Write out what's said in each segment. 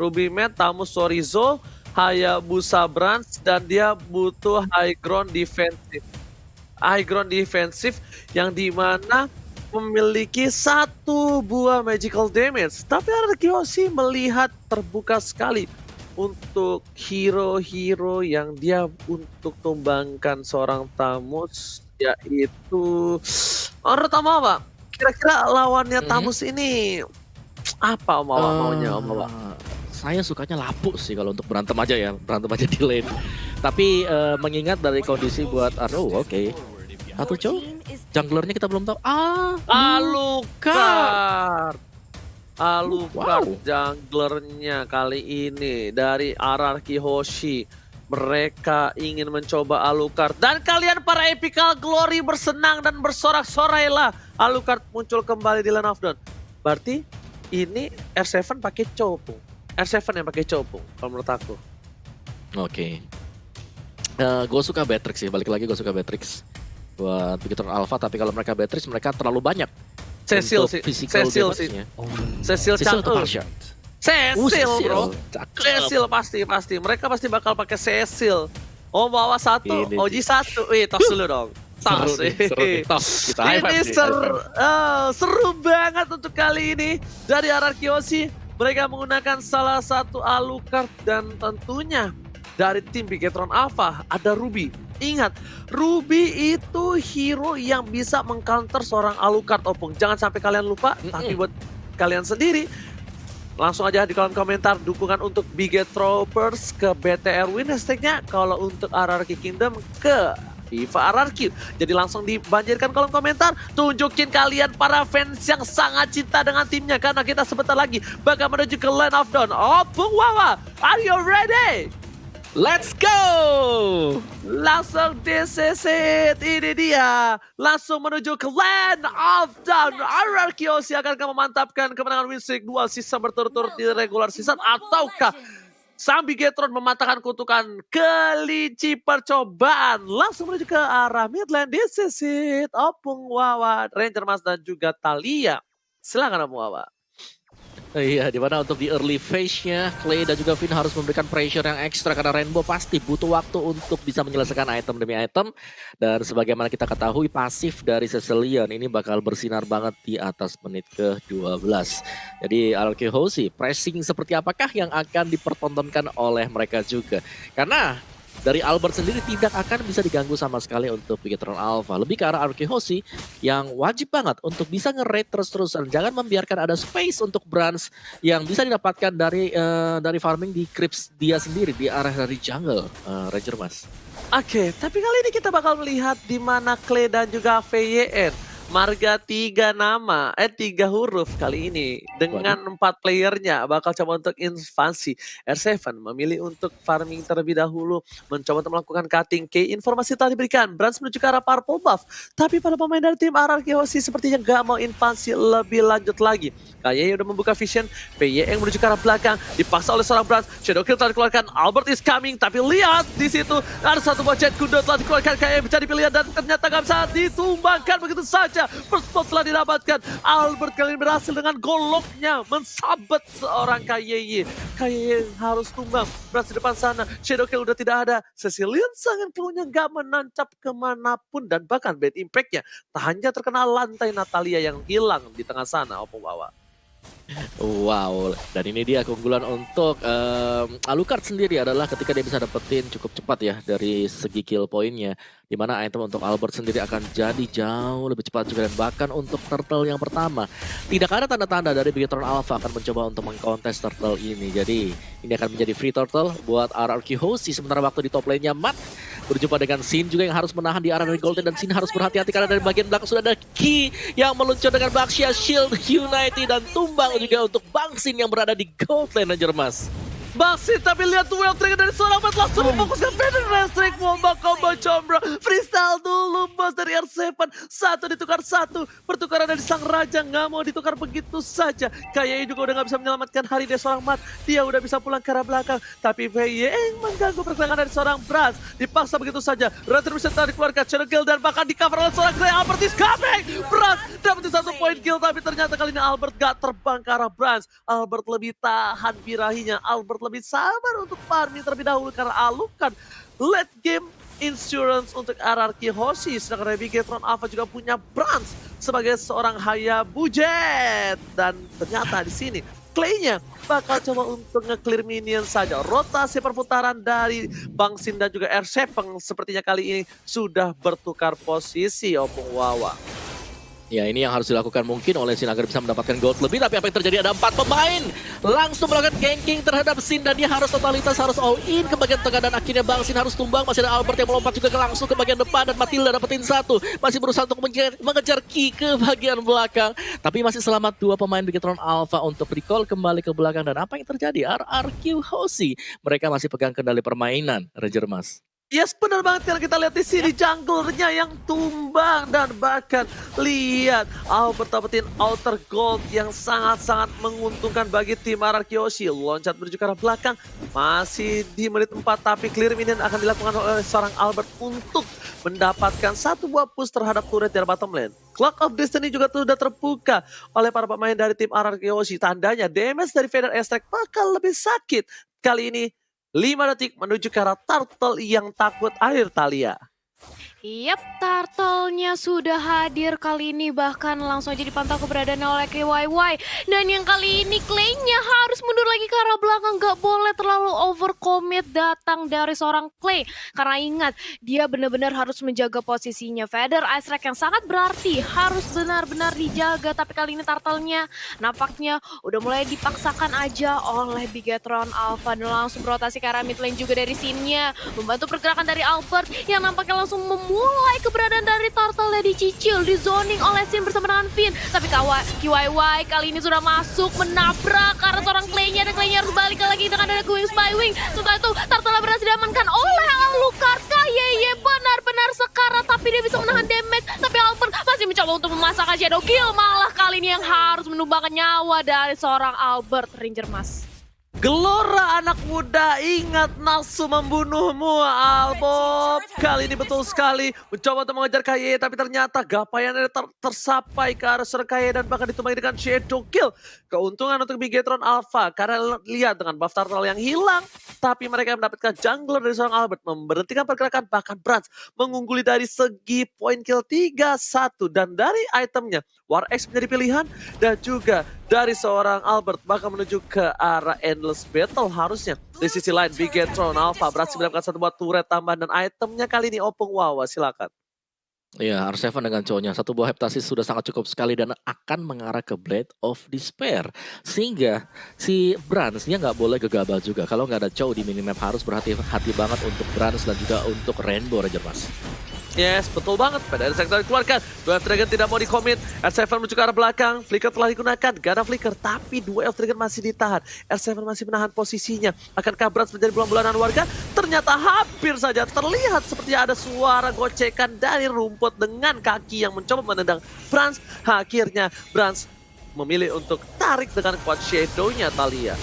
Ruby Med, Tamus Sorizo, Hayabusa Branch, dan dia butuh high ground defensive. High ground defensive yang dimana memiliki 1 buah magical damage. Tapi Arkeosi melihat terbuka sekali untuk hero-hero yang dia untuk tumbangkan seorang Tamus, yaitu menurut Om Wawa, kira-kira lawannya Tamus ini apa Om Wawa maunya Om Wawa? Saya sukanya lapuk sih kalau untuk berantem aja ya, berantem aja di lane. Tapi mengingat dari kondisi buat oke. Atau cow, junglernya kita belum tahu. Alucard. Wow. Junglernya kali ini dari Ararki Hoshi. Mereka ingin mencoba Alucard. Dan kalian para Epical Glory bersenang dan bersorak-sorailah. Alucard muncul kembali di Land of Dawn. Berarti ini R7 pakai Chopung. R7 yang pakai Chopung kalau menurut aku. Oke. Gue suka Beatrix sih, balik lagi gue suka Beatrix buat Bigetron Alpha, tapi kalau mereka Beatrix mereka terlalu banyak. Cecil sih. Cecil atau Marsha? Cecil bro. Cecil pasti. Mereka pasti bakal pakai Cecil. Oh bawa 1, Oji 1. Wih tos dulu dong. Tos. Ini seru banget untuk kali ini. Dari Ararki Hoshi mereka menggunakan salah satu Alucard dan tentunya dari tim Bigetron Alpha ada Ruby. Ingat, Ruby itu hero yang bisa mengcounter seorang Alucard Opung. Jangan sampai kalian lupa, tapi buat kalian sendiri, langsung aja di kolom komentar dukungan untuk Bigetropers ke BTR win hashtagnya. Kalau untuk RRQ Kingdom ke Viva RRQ. Jadi langsung dibanjirkan kolom komentar. Tunjukin kalian para fans yang sangat cinta dengan timnya. Karena kita sebentar lagi bakal menuju ke Land of Dawn. Opung Wawa, are you ready? Let's go! Langsung disesit, ini dia. Langsung menuju ke Land of Dawn. RRQ Hoshi akan memantapkan kemenangan win streak 2 season berturut-turut di regular season. Ataukah sang Bigetron mematahkan kutukan kelinci percobaan. Langsung menuju ke arah Midland, disesit. Opung Wawa, Ranger Mas dan juga Thalia. Silakan Opung Wawa. Iya, dimana untuk di early phase-nya, Clay dan juga Finn harus memberikan pressure yang ekstra karena Rainbow pasti butuh waktu untuk bisa menyelesaikan item demi item. Dan sebagaimana kita ketahui, pasif dari Cecilion ini bakal bersinar banget di atas menit ke-12. Jadi RRQ Hoshi, pressing seperti apakah yang akan dipertontonkan oleh mereka juga? Karena dari Albert sendiri tidak akan bisa diganggu sama sekali untuk Bigetron Alpha. Lebih ke arah RRQ Hoshi yang wajib banget untuk bisa nge-raid terus-terusan. Jangan membiarkan ada space untuk branch yang bisa didapatkan dari farming di creeps dia sendiri di arah dari jungle, Ranger Mas. Oke, tapi kali ini kita bakal melihat di mana Clay dan juga VYN. Marga 3 nama, 3 huruf kali ini. Dengan 4 playernya bakal coba untuk invasi. R7 memilih untuk farming terlebih dahulu. Mencoba untuk melakukan cutting key. Informasi telah diberikan. Branch menuju ke arah purple buff. Tapi para pemain dari tim RRQ Hoshi sepertinya gak mau invasi lebih lanjut lagi. Kayaknya udah membuka vision. PY yang menuju ke arah belakang. Dipaksa oleh seorang Branch. Shadow Kill telah dikeluarkan. Albert is coming. Tapi lihat di situ ada satu buah jet kuda telah dikeluarkan. Kayaknya bisa dipilih dan ternyata gak bisa ditumbangkan begitu saja. First spot telah didapatkan. Albert kali ini berhasil dengan goloknya mensabet seorang KYY. KYY harus tumbang. Berhasil di depan sana. Shadow Kill udah tidak ada. Cecilion sangat cluenya gak menancap kemanapun. Dan bahkan bad impact-nya tak hanya terkena lantai Natalia yang hilang di tengah sana. Opung Wawa. Wow, dan ini dia keunggulan untuk Alucard sendiri adalah ketika dia bisa dapetin cukup cepat ya dari segi kill poinnya. Dimana item untuk Albert sendiri akan jadi jauh lebih cepat juga. Dan bahkan untuk turtle yang pertama, tidak ada tanda-tanda dari Bigetron Alpha akan mencoba untuk mengkontes turtle ini. Jadi ini akan menjadi free turtle buat RRQ Hoshi. Sementara waktu di top lane-nya Matt berjumpa dengan Sin juga yang harus menahan di arah dari Golden. Dan Sin harus berhati-hati karena dari bagian belakang sudah ada Ki yang meluncur dengan Baxia Shield United dan tumbang juga untuk Bang Sin yang berada di Gold Lane, Ranger Mas. Masih tapi lihat duel trigger dari seorang Matt langsung memfokuskan Vader Restrict. Womba combo Combra. Freestyle dulu bos dari R7. Satu ditukar satu. Pertukaran dari sang raja nggak mau ditukar begitu saja. Kayaknya juga udah nggak bisa menyelamatkan hari dari seorang Matt. Dia udah bisa pulang ke arah belakang. Tapi VY mengganggu pergerakan dari seorang Brans. Dipaksa begitu saja. Retribution tadi dikeluarkan. Shadow Kill dan bahkan di cover oleh seorang Grey. Albert is coming. Brans dapat satu poin kill. Tapi ternyata kali ini Albert gak terbang ke arah Brans. Albert lebih tahan birahinya. Albert lebih sabar untuk farming terlebih dahulu karena alukan late game insurance untuk RRQ Hoshi. Sedangkan Bigetron Alpha juga punya Brans sebagai seorang Hayabujet. Dan ternyata di sini Clay-nya bakal coba untuk nge-clear minion saja. Rotasi perputaran dari Bang Sin dan juga R7 sepertinya kali ini sudah bertukar posisi Opung Wawa. Ya ini yang harus dilakukan mungkin oleh Sin agar bisa mendapatkan gold lebih. Tapi apa yang terjadi, ada 4 pemain langsung melakukan ganking terhadap Sin. Dan dia harus totalitas, harus all in ke bagian tengah. Dan akhirnya Bang Sin harus tumbang. Masih ada Albert yang melompat juga langsung ke bagian depan. Dan Matilda dapetin satu. Masih berusaha untuk mengejar Ki ke bagian belakang. Tapi masih selamat 2 pemain Bigetron Alpha untuk recall kembali ke belakang. Dan apa yang terjadi? RRQ Hoshi mereka masih pegang kendali permainan, Ranger Mas. Yes, benar banget kalau kita lihat di sini junglernya yang tumbang dan bahkan lihat Albert dapetin outer gold yang sangat-sangat menguntungkan bagi tim RRQ Hoshi. Loncat menuju ke arah belakang masih di menit 4 tapi clear minion akan dilakukan oleh seorang Albert untuk mendapatkan satu buah push terhadap turret dari bottom lane. Clock of Destiny juga sudah terbuka oleh para pemain dari tim RRQ Hoshi. Tandanya damage dari Vader Airstrike bakal lebih sakit kali ini. 5 detik menuju ke arah turtle yang takut air Thalia. Yap, turtle-nya sudah hadir kali ini, bahkan langsung aja dipantau keberadaannya oleh KYY. Dan yang kali ini Clay-nya harus mundur lagi ke arah belakang, gak boleh terlalu overcommit datang dari seorang Clay. Karena ingat, dia benar-benar harus menjaga posisinya. Vader Ice Rack yang sangat berarti harus benar-benar dijaga, tapi kali ini turtle-nya nampaknya udah mulai dipaksakan aja oleh Bigetron Alpha. Dan langsung berotasi ke arah mid lane juga dari scene-nya, membantu pergerakan dari Albert yang nampaknya langsung mulai keberadaan dari turtle dicicil, di zoning oleh Sin bersama dengan Finn. Tapi KYY kali ini sudah masuk menabrak karena seorang Clay-nya, dan Clay-nya harus balik lagi dengan ada Going Spywing. Setelah itu turtle berhasil diamankan oleh Alucard. Kayeye benar-benar sekarat tapi dia bisa menahan damage. Tapi Albert masih mencoba untuk memasakkan Shadow Kill. Malah kali ini yang harus menumbangkan nyawa dari seorang Albert, Ranger Mas. Gelora anak muda, ingat nafsu membunuhmu Albert. Kali ini betul sekali mencoba untuk mengejar Kaye, tapi ternyata gapaiannya tersapai ke arah seorang Kaye dan bahkan ditumbangi dengan Shadow Kill. Keuntungan untuk Bigetron Alpha karena lihat dengan buff turtle yang hilang, tapi mereka mendapatkan jungler dari seorang Albert, memberhentikan pergerakan, bahkan Brans mengungguli dari segi point kill 3-1. Dan dari itemnya War X menjadi pilihan, dan juga dari seorang Albert bakal menuju ke arah Endless Battle harusnya. Di sisi lain Bigetron Alpha berhasil mendapatkan satu buah turret tambahan dan itemnya kali ini Opung Wawa, silakan. Ya, R7 dengan cowoknya satu buah heptasis sudah sangat cukup sekali dan akan mengarah ke Blade of Despair. Sehingga si Brans-nya nggak boleh gegabah juga. Kalau nggak ada cow di minimap harus berhati-hati banget untuk Brans dan juga untuk Rainbow, Ranger Mas. Yes, betul banget. Pada sektor dikeluarkan. Dua Elf Dragon tidak mau dikomit. R7 menuju ke arah belakang. Flicker telah digunakan. Gak ada flicker. Tapi dua Elf Dragon masih ditahan. R7 masih menahan posisinya. Akankah Brans menjadi bulan-bulanan warga? Ternyata hampir saja terlihat seperti ada suara gocekan dari rumput dengan kaki yang mencoba menendang Brans. Akhirnya Brans memilih untuk tarik dengan kuat shadow-nya Thalia.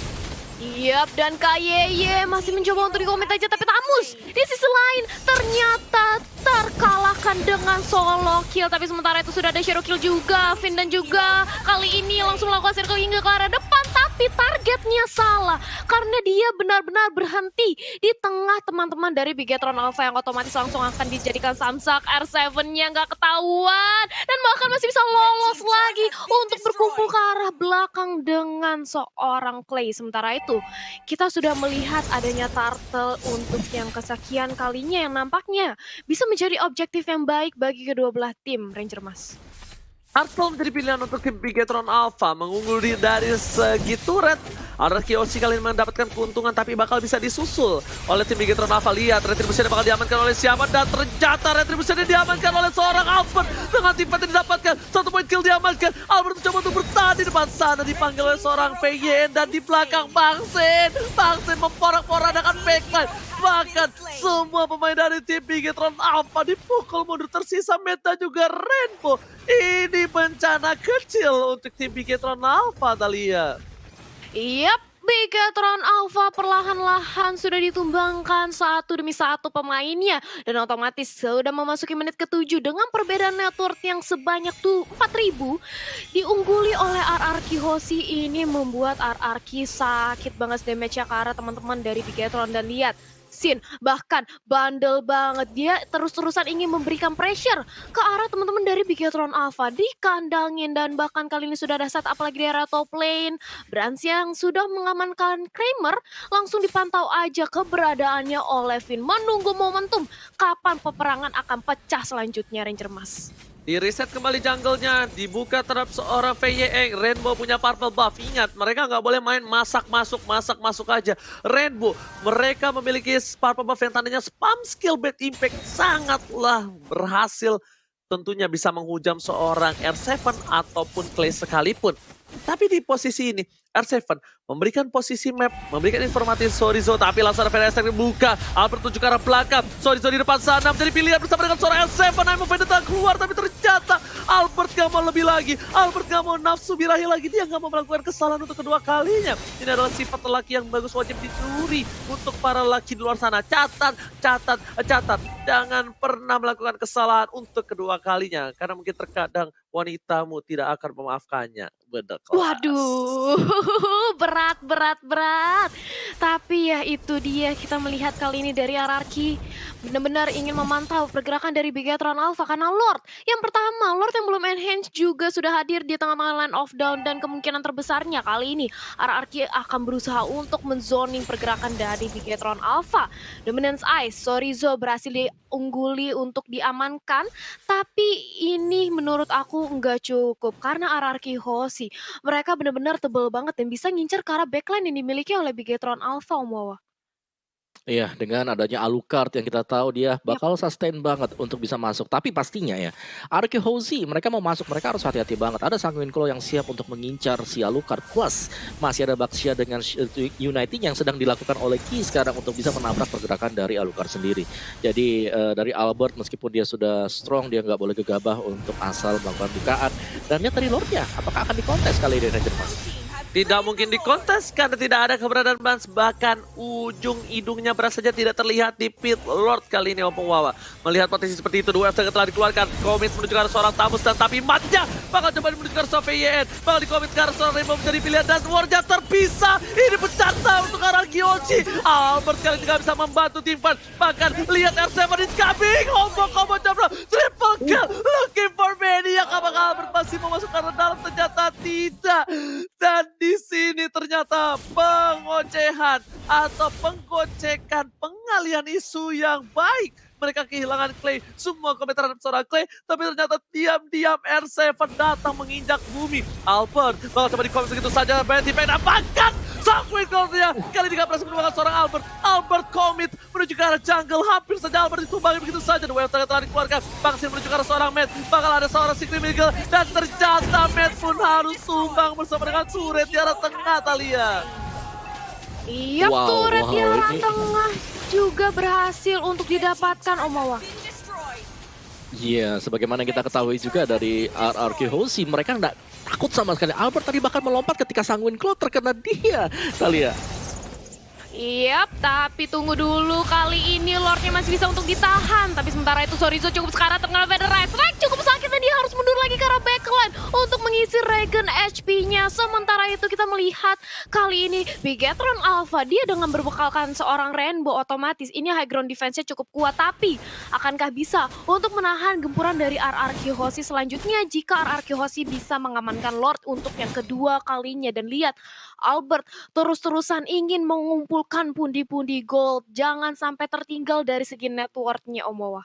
Yap, dan Kayeye masih mencoba untuk dikomit aja, tapi Tamus di sisi lain ternyata terkalahkan dengan solo kill. Tapi sementara itu sudah ada shadow kill juga. Finn dan juga kali ini langsung melakukan circle hingga ke arah depan, tapi targetnya salah karena dia benar-benar berhenti di tengah teman-teman dari Bigetron Alpha yang otomatis langsung akan dijadikan samsak. R7-nya nggak ketahuan dan bahkan masih bisa lolos lagi untuk berkumpul ke arah belakang dengan seorang Clay. Sementara itu kita sudah melihat adanya turtle untuk yang kesekian kalinya yang nampaknya bisa menjadi objektif yang baik bagi kedua belah tim, Ranger Mas. Artful menjadi pilihan untuk tim Bigetron Alpha, mengunggul dari segi turret. Araki Oshi kali ini mendapatkan keuntungan tapi bakal bisa disusul oleh tim Bigetron Alpha. Lihat, Retribution bakal diamankan oleh siapa, dan ternyata Retribution diamankan oleh seorang Albert. Dengan tim yang didapatkan, 1 poin kill diamankan. Albert mencoba untuk bertahan di depan sana, dipanggil oleh seorang VYN, dan di belakang Bang Sen. Bang Sen memporak-porandakan backline. Bahkan semua pemain dari tim Bigetron Alpha dipukul mundur, tersisa Meta juga Rainbow. Ini bencana kecil untuk tim Bigetron Alpha, Thalia. Yap, Bigetron Alpha perlahan-lahan sudah ditumbangkan satu demi satu pemainnya. Dan otomatis sudah memasuki menit ke-7 dengan perbedaan network yang sebanyak tuh 4.000. Diungguli oleh RRQ Hoshi, ini membuat RRQ sakit banget damage-nya ke arah teman-teman dari Bigetron. Dan lihat, Sin bahkan bandel banget, dia terus-terusan ingin memberikan pressure ke arah teman-teman dari Bigetron Alpha, dikandangin, dan bahkan kali ini sudah ada set apalagi di area top lane. Brans yang sudah mengamankan Kramer langsung dipantau aja keberadaannya oleh Vin, menunggu momentum kapan peperangan akan pecah selanjutnya. Ranger Mas. Di reset kembali jungle-nya, dibuka terhadap seorang VYE. Rainbow punya purple buff. Ingat, mereka nggak boleh main masak masuk aja. Rainbow, mereka memiliki purple buff yang tandanya spam skill bad impact. Sangatlah berhasil tentunya bisa menghujam seorang R7 ataupun Clay sekalipun. Tapi di posisi ini, R7 memberikan posisi map, memberikan informasi Sorizo, tapi langsung ada VST dibuka. Albert tuju ke arah belakang, Sorizo di depan sana menjadi pilihan bersama dengan seorang R7. Aimo Vendetta keluar, tapi ternyata Albert gak mau lebih lagi. Albert gak mau nafsu birahi lagi, dia gak mau melakukan kesalahan untuk kedua kalinya. Ini adalah sifat lelaki yang bagus, wajib dicuri untuk para lelaki di luar sana. Catat. Jangan pernah melakukan kesalahan untuk kedua kalinya, karena mungkin terkadang wanitamu tidak akan memaafkannya. Bener kelas. Waduh, berat. Tapi ya itu dia, kita melihat kali ini dari RRQ benar-benar ingin memantau pergerakan dari Bigetron Alpha karena Lord. Yang pertama, Lord yang belum enhance juga sudah hadir di tengah-tengah line of down, dan kemungkinan terbesarnya kali ini RRQ akan berusaha untuk menzoning pergerakan dari Bigetron Alpha. Dominance Ice, Sorizo berhasil diungguli untuk diamankan, tapi ini menurut aku nggak cukup karena RRQ Hoshi mereka benar-benar tebel banget dan bisa ngincer ke arah backline yang dimiliki oleh Bigetron Alpha, Om Wawa. Iya, dengan adanya Alucard yang kita tahu dia bakal sustain banget untuk bisa masuk. Tapi pastinya ya, RRQ Hoshi mereka mau masuk, mereka harus hati-hati banget. Ada Sanguine Claw yang siap untuk mengincar si Alucard. Plus masih ada Baxia dengan United yang sedang dilakukan oleh Ki sekarang untuk bisa menabrak pergerakan dari Alucard sendiri. Jadi dari Albert meskipun dia sudah strong, dia nggak boleh gegabah untuk asal melakukan bukaan. Dan lihat dari Lordnya, apakah akan dikontes kali ini Ranger Mas? Tidak mungkin dikontes karena tidak ada keberadaan Bans. Bahkan ujung hidungnya beras saja tidak terlihat di pit Lord kali ini Opung Wawa. Melihat potensi seperti itu, dua FTG telah dikeluarkan. Komit menuju ke arah seorang Tamus, dan tapi matnya bakal coba menuju ke arah seorang VYN. Bakal dikomit ke arah seorang Rainbow menjadi pilihan, dan warnya terpisah. Ini bercanda untuk arah Gyochi. Albert kali ini tidak bisa membantu tim Fan. Bahkan lihat R7 is coming. Combo jabra. Triple kill. Looking for Maniac. Apakah Albert masih mau masuk ke arah dalam? Ternyata tidak. Dan di sini ternyata pengocehan atau penggocekan, pengalihan isu yang baik. Mereka kehilangan Clay, semua komentar terhadap seorang Clay, tapi ternyata diam-diam R7 datang menginjak bumi. Albert bakal coba di-comment segitu saja, Betty bahkan Sanguine Claw-nya kali ini gak berhasil menemukan seorang Albert. Albert commit menuju ke arah jungle, hampir saja Albert ditumbangi begitu saja. The Wave telah dikeluarkan, Bangsin menuju ke arah seorang Matt, bakal ada seorang Secret Miguel, dan ternyata Matt pun harus sumbang bersama dengan turret di arah tengah, Thalia. Iya, turret di arah tengah juga berhasil untuk didapatkan, Om Wawa. Iya, sebagaimana kita ketahui juga dari RRQ Hoshi, mereka nggak takut sama sekali. Albert tadi bahkan melompat ketika Sanguine Claw terkena dia, Thalia. Yap, tapi tunggu dulu, kali ini Lordnya masih bisa untuk ditahan. Tapi sementara itu Sorizo cukup sekarang terkena Federite Strike, cukup sakit dan dia harus mundur lagi ke arah backline untuk mengisi regen HP-nya. Sementara itu kita melihat kali ini Bigetron Alpha, dia dengan berbekalkan seorang Rainbow, otomatis ini high ground defense-nya cukup kuat. Tapi akankah bisa untuk menahan gempuran dari RRQ Hoshi selanjutnya jika RRQ Hoshi bisa mengamankan Lord untuk yang kedua kalinya? Dan lihat, Albert terus-terusan ingin mengumpulkan pundi-pundi gold. Jangan sampai tertinggal dari segi network-nya, Om Wawa.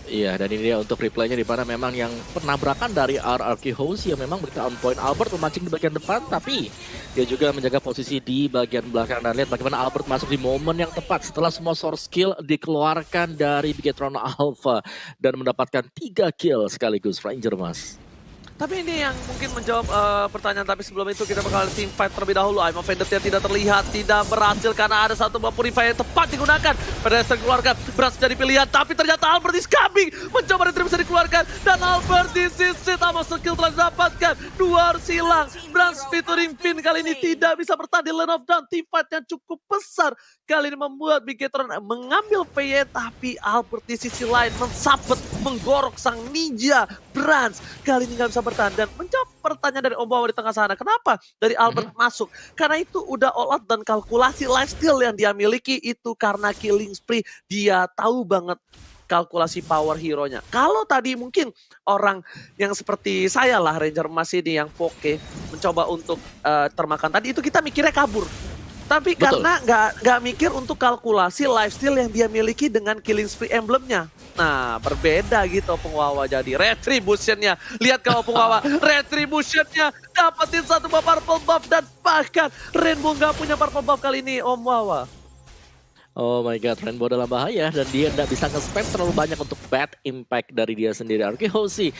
Iya, dan ini dia untuk replaynya di mana memang yang penabrakan dari RRQ House yang memang berita on point. Albert memancing di bagian depan, tapi dia juga menjaga posisi di bagian belakang. Dan lihat bagaimana Albert masuk di momen yang tepat setelah semua source skill dikeluarkan dari Bigetron Alpha dan mendapatkan 3 kill sekaligus Ranger, Mas. Tapi ini yang mungkin menjawab pertanyaan, tapi sebelum itu kita bakal team fight terlebih dahulu. I'm Offended yang tidak terlihat, tidak berhasil karena ada satu buah purify yang tepat digunakan. Pedestrian dikeluarkan, berhasil jadi pilihan, tapi ternyata Albert is coming. Mencoba retrieve bisa dikeluarkan, dan Albert disit sama skill telah didapatkan. 2 harus hilang, Brans featuring Finn kali ini tidak bisa bertahan di lane of down. Team fight yang cukup besar kali ini membuat Bigetron mengambil VY, tapi Albert di sisi lain mensabet, menggorok sang ninja Brans. Kali ini nggak bisa bertahan dan menjawab pertanyaan dari Om Wawa di tengah sana. Kenapa dari Albert masuk? Karena itu udah all out dan kalkulasi lifesteal yang dia miliki itu karena killing spree. Dia tahu banget kalkulasi power hero-nya. Kalau tadi mungkin orang yang seperti saya lah, Ranger Emas ini yang poke mencoba untuk termakan tadi, itu kita mikirnya kabur. Tapi Betul. karena nggak mikir untuk kalkulasi lifesteal yang dia miliki dengan killing spree emblemnya. Nah, berbeda gitu Opung Wawa jadi retribution-nya. Lihat kalau Opung Wawa, retribution-nya dapetin satu buah purple buff dan bahkan Rainbow nggak punya purple buff kali ini Om Wawa. Oh my god, Rainbow dalam bahaya dan dia tidak bisa nge-spam terlalu banyak untuk bad impact dari dia sendiri. RRQ House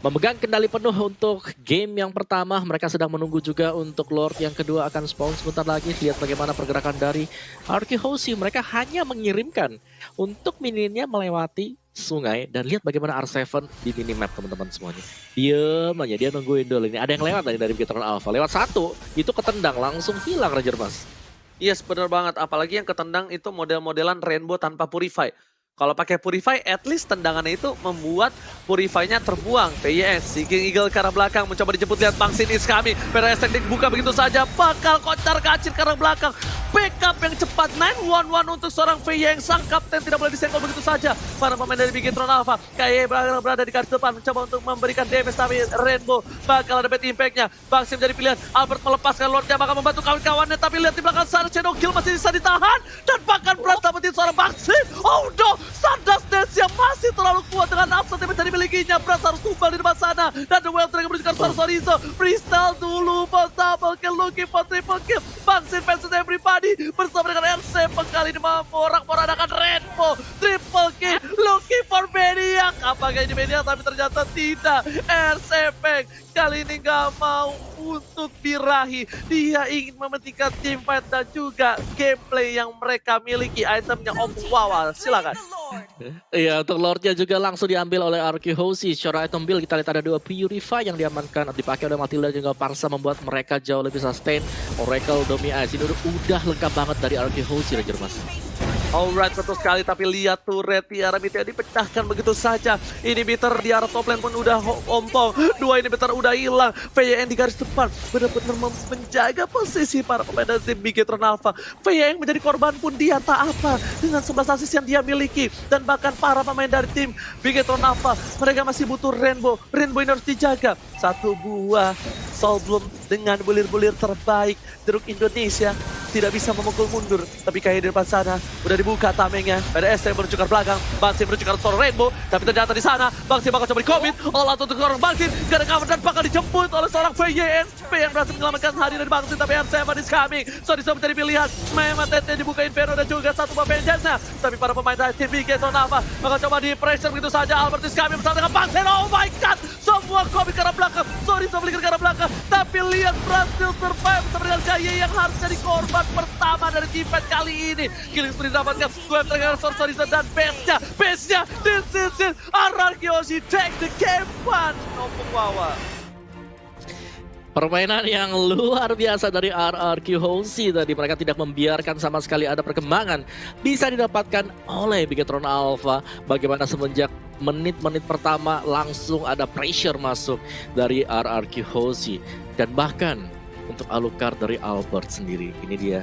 memegang kendali penuh untuk game yang pertama. Mereka sedang menunggu juga untuk Lord yang kedua akan spawn sebentar lagi. Lihat bagaimana pergerakan dari RRQ House. Mereka hanya mengirimkan untuk mininnya melewati sungai. Dan lihat bagaimana R7 di minimap teman-teman semuanya. Diam aja, dia nungguin dulu ini. Ada yang lewat tadi dari Bigetron Alpha. Lewat satu, itu ketendang langsung hilang Ranger Mas. Yes, benar banget. Apalagi yang ketendang itu model-modelan Rainbow tanpa Purify. Kalau pakai Purify, at least tendangannya itu membuat Purify-nya terbuang. PYS, Seeking Eagle ke arah belakang, mencoba dijemput, lihat Bang Sin is coming. PRS teknik buka begitu saja, bakal kocar kacir ke arah belakang. Backup yang cepat, 911 untuk seorang VY yang sang kapten tidak boleh disenggol begitu saja. Para pemain dari Bigetron Alpha, kayak berada di garis depan, mencoba untuk memberikan damage, tapi Rainbow bakal ada bad impact-nya. Bang Sin menjadi pilihan, Albert melepaskan Lordnya, bakal membantu kawan-kawannya, tapi lihat di belakang sana, Shadow Kill masih bisa ditahan. Dan bahkan Brans dapetin seorang Bang Sin. Oh no! Stardust Dance yang masih terlalu kuat dengan upset yang bisa dimilikinya. Brans harus tumbal di depan sana. Dan The Wild Dragon menunjukkan Sororizo. Freestyle dulu, double kill, looking for triple kill. Bang Sin versus everybody. Bersama dengan RC kali ini memorak-morandakan Rainbow. Triple kill, looking for Maniac. Apakah ini Maniac? Tapi ternyata tidak. RC Peng kali ini nggak mau untuk birahi. Dia ingin mementingkan team fight dan juga gameplay yang mereka miliki. Itemnya Om Wawa, silakan. Iya, untuk Lordnya juga langsung diambil oleh RRQ House. Secara item build kita lihat ada 2 Purify yang diamankan, dipakai oleh Matilda juga Parsa, membuat mereka jauh lebih sustain. Oracle, Domi Ice ini udah lengkap banget dari RRQ House, Ranger Mas. Alright, betul sekali, tapi lihat turret Tiara Mitya dipecahkan begitu saja. Inhibitor di arah top lane pun udah ompong. 2 inhibitor udah hilang. VYN di garis depan benar-benar menjaga posisi para pemain dari tim Bigetron Alpha. VYN menjadi korban pun dia tak apa dengan 11 assist yang dia miliki. Dan bahkan para pemain dari tim Bigetron Alpha, mereka masih butuh Rainbow. Rainbow ini harus dijaga. Satu buah Soul Bloom dengan bulir-bulir terbaik Jeruk Indonesia tidak bisa memukul mundur, tapi kayak di depan sana udah dibuka tamengnya. PDS yang menuju ke belakang, Bangsin menuju ke seorang Rainbow, tapi ternyata di sana Bangsin bakal coba di-commit, all out untuk seorang Bangsin, gak ada cover dan bakal dijemput oleh seorang VYN. VYN berhasil menyelamatkan hari dari Bangsin, tapi R7 is coming. So bisa menjadi pilihan, memang TT dibuka Inferno dan juga satu buah vengeance-nya, tapi para pemain dari tim Bigetron Alpha bakal coba di-pressure begitu saja. Albert is coming bersama dengan Bangsin. Oh my god, semua commit ke arah belakang, bisa flicker ke arah belakang, tapi lihat berhasil survive bersama dengan Kaye yang harus jadi korban pertama dari team fight kali ini. Killing spree dapatkan, gue terdengar Sororizo dan base-nya, this is it, RRQ House take the game one. Opung Wawa. Permainan yang luar biasa dari RRQ House tadi, mereka tidak membiarkan sama sekali ada perkembangan bisa didapatkan oleh Bigetron Alpha. Bagaimana semenjak menit-menit pertama langsung ada pressure masuk dari RRQ House dan bahkan untuk Alucard dari Albert sendiri. Ini dia